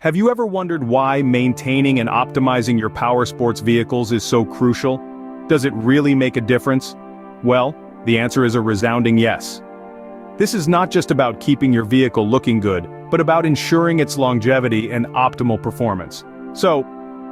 Have you ever wondered why maintaining and optimizing your power sports vehicles is so crucial? Does it really make a difference? Well, the answer is a resounding yes. This is not just about keeping your vehicle looking good, but about ensuring its longevity and optimal performance. So,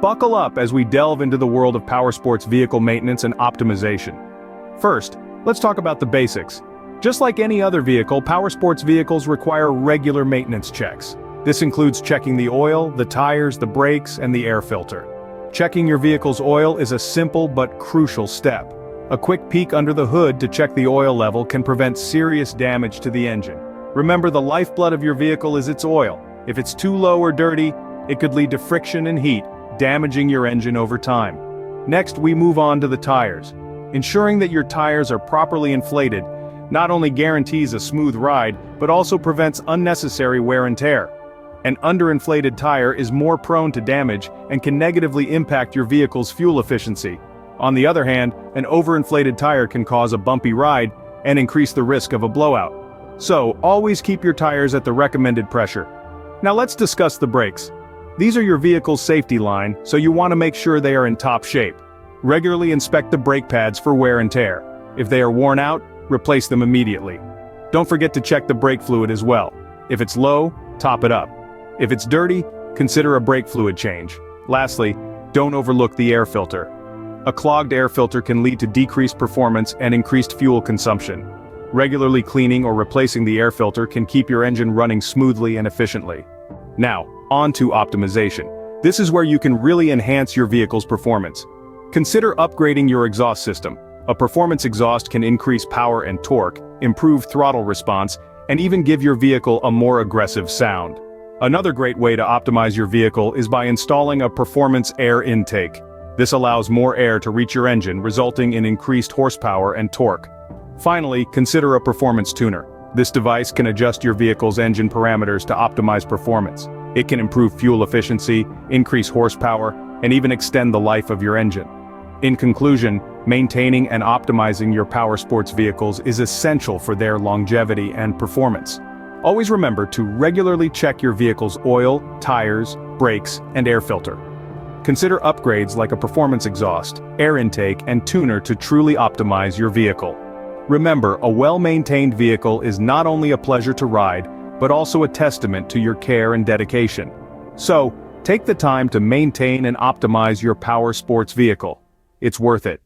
buckle up as we delve into the world of power sports vehicle maintenance and optimization. First, let's talk about the basics. Just like any other vehicle, power sports vehicles require regular maintenance checks. This includes checking the oil, the tires, the brakes, and the air filter. Checking your vehicle's oil is a simple but crucial step. A quick peek under the hood to check the oil level can prevent serious damage to the engine. Remember, the lifeblood of your vehicle is its oil. If it's too low or dirty, it could lead to friction and heat, damaging your engine over time. Next, we move on to the tires. Ensuring that your tires are properly inflated not only guarantees a smooth ride, but also prevents unnecessary wear and tear. An underinflated tire is more prone to damage and can negatively impact your vehicle's fuel efficiency. On the other hand, an overinflated tire can cause a bumpy ride and increase the risk of a blowout. So, always keep your tires at the recommended pressure. Now let's discuss the brakes. These are your vehicle's safety line, so you want to make sure they are in top shape. Regularly inspect the brake pads for wear and tear. If they are worn out, replace them immediately. Don't forget to check the brake fluid as well. If it's low, top it up. If it's dirty, consider a brake fluid change. Lastly, don't overlook the air filter. A clogged air filter can lead to decreased performance and increased fuel consumption. Regularly cleaning or replacing the air filter can keep your engine running smoothly and efficiently. Now, on to optimization. This is where you can really enhance your vehicle's performance. Consider upgrading your exhaust system. A performance exhaust can increase power and torque, improve throttle response, and even give your vehicle a more aggressive sound. Another great way to optimize your vehicle is by installing a performance air intake. This allows more air to reach your engine, resulting in increased horsepower and torque. Finally, consider a performance tuner. This device can adjust your vehicle's engine parameters to optimize performance. It can improve fuel efficiency, increase horsepower, and even extend the life of your engine. In conclusion, maintaining and optimizing your power sports vehicles is essential for their longevity and performance. Always remember to regularly check your vehicle's oil, tires, brakes, and air filter. Consider upgrades like a performance exhaust, air intake, and tuner to truly optimize your vehicle. Remember, a well-maintained vehicle is not only a pleasure to ride, but also a testament to your care and dedication. So, take the time to maintain and optimize your power sports vehicle. It's worth it.